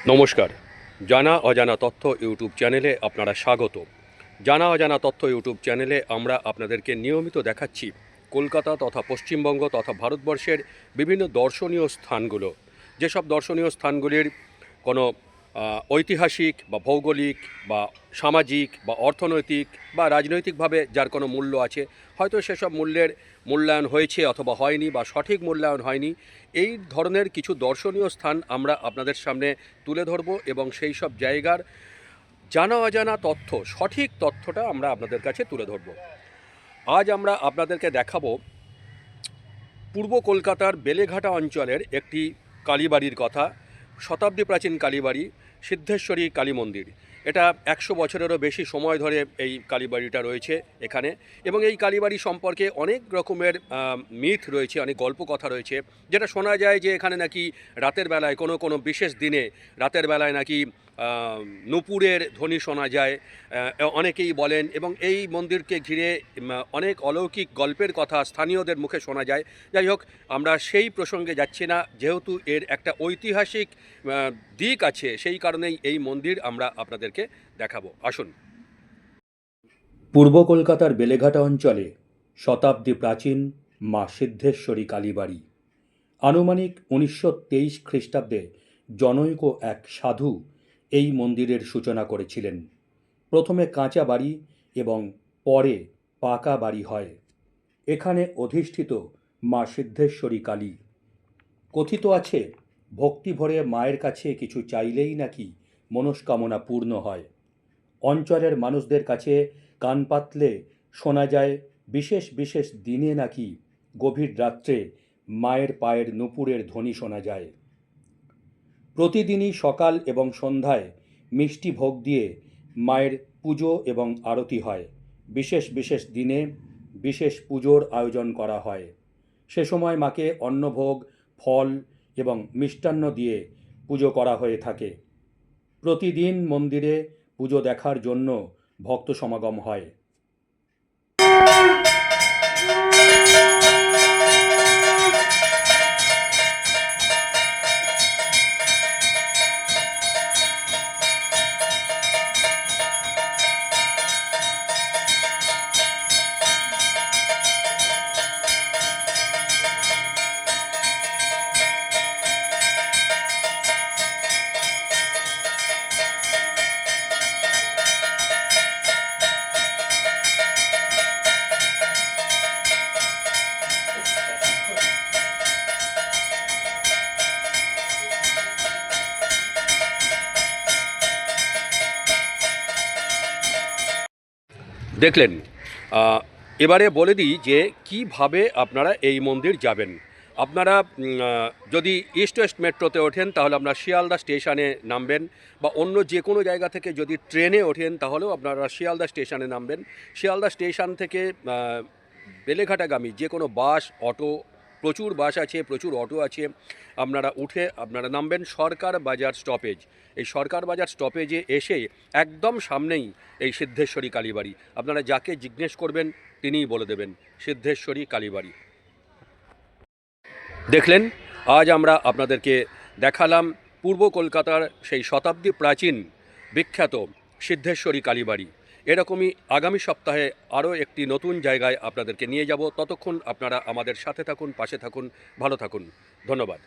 নমস্কার। জানা অজানা তথ্য ইউটিউব চ্যানেলে আপনারা স্বাগত। জানা অজানা তথ্য ইউটিউব চ্যানেলে আমরা আপনাদেরকে নিয়মিত দেখাচ্ছি কলকাতা তথা পশ্চিমবঙ্গ তথা ভারতবর্ষের বিভিন্ন দর্শনীয় স্থানগুলো। যেসব দর্শনীয় স্থানগুলির কোনো ঐতিহাসিক বা ভৌগোলিক বা সামাজিক বা অর্থনৈতিক বা রাজনৈতিকভাবে যার কোনো মূল্য আছে, হয়তো সেসব মূল্যের মূল্যায়ন হয়েছে অথবা হয়নি বা সঠিক মূল্যায়ন হয়নি, এই ধরনের কিছু দর্শনীয় স্থান আমরা আপনাদের সামনে তুলে ধরব এবং সেই সব জায়গার জানা অজানা তথ্য, সঠিক তথ্যটা আমরা আপনাদের কাছে তুলে ধরব। আজ আমরা আপনাদেরকে দেখাবো পূর্ব কলকাতার বেলেঘাটা অঞ্চলের একটি কালীবাড়ির কথা। শতাব্দী প্রাচীন কালীবাড়ি, সিদ্ধেশ্বরী কালী মন্দির। এটা 100 বছরেরও বেশি সময় ধরে এই কালীবাড়িটা রয়েছে এখানে, এবং এই কালীবাড়ি সম্পর্কে অনেক রকমের মিথ রয়েছে, অনেক গল্প কথা রয়েছে। যেটা শোনা যায় যে এখানে নাকি রাতের বেলায় কোনো বিশেষ দিনে রাতের বেলায় নাকি নূপুরের ধ্বনি শোনা যায়, অনেকেই বলেন, এবং এই মন্দিরকে ঘিরে অনেক অলৌকিক গল্পের কথা স্থানীয়দের মুখে শোনা যায়। যাই হোক, আমরা সেই প্রসঙ্গে যাচ্ছি না, যেহেতু এর একটা ঐতিহাসিক দিক আছে, সেই কারণেই এই মন্দির আমরা আপনাদেরকে দেখাবো। আসুন। পূর্ব কলকাতার বেলেঘাটা অঞ্চলে শতাব্দী প্রাচীন মা সিদ্ধেশ্বরী কালীবাড়ি। আনুমানিক 1923 খ্রিস্টাব্দে জনৈক এক সাধু এই মন্দিরের সূচনা করেছিলেন। প্রথমে কাঁচা বাড়ি এবং পরে পাকা বাড়ি হয়। এখানে অধিষ্ঠিত মা সিদ্ধেশ্বরী কালী। কথিত আছে, ভক্তি ভরে মায়ের কাছে কিছু চাইলেই নাকি মনস্কামনা পূর্ণ হয়। অঞ্চলের মানুষদের কাছে কান পাতলে শোনা যায় বিশেষ বিশেষ দিনে নাকি গভীর রাত্রে মায়ের পায়ের নূপুরের ধ্বনি শোনা যায়। প্রতিদিনই সকাল এবং সন্ধ্যায় মিষ্টি ভোগ দিয়ে মায়ের পুজো এবং আরতি হয়। বিশেষ বিশেষ দিনে বিশেষ পুজোর আয়োজন করা হয়। সে সময় মাকে অন্নভোগ, ফল এবং মিষ্টান্ন দিয়ে পুজো করা হয়ে থাকে। প্রতিদিন মন্দিরে পুজো দেখার জন্য ভক্ত সমাগম হয়। দেখলেন। এবারে বলে দিই যে কিভাবে আপনারা এই মন্দির যাবেন। আপনারা যদি ইস্ট ওয়েস্ট মেট্রোতে ওঠেন তাহলে আপনারা শিয়ালদা স্টেশনে নামবেন, বা অন্য যে কোনো জায়গা থেকে যদি ট্রেনে ওঠেন তাহলেও আপনারা শিয়ালদা স্টেশনে নামবেন। শিয়ালদা স্টেশন থেকে বেলেঘাটাগামী যে কোনো বাস, অটো, প্রচুর বাস আছে, প্রচুর অটো আছে, আপনারা উঠে আপনারা নামবেন সরকার বাজার স্টপেজ। এই সরকার বাজার স্টপেজে এসে একদম সামনেই এই সিদ্ধেশ্বরী কালীবাড়ি। আপনারা যাকে জিজ্ঞেস করবেন তিনিই বলে দেবেন সিদ্ধেশ্বরী কালীবাড়ি। দেখলেন, আজ আমরা আপনাদেরকে দেখালাম পূর্ব কলকাতার সেই শতাব্দী প্রাচীন বিখ্যাত সিদ্ধেশ্বরী কালীবাড়ি। এরকমই আগামী সপ্তাহে আরও একটি নতুন জায়গায় আপনাদেরকে নিয়ে যাব। ততক্ষণ আপনারা আমাদের সাথে থাকুন, পাশে থাকুন, ভালো থাকুন। ধন্যবাদ।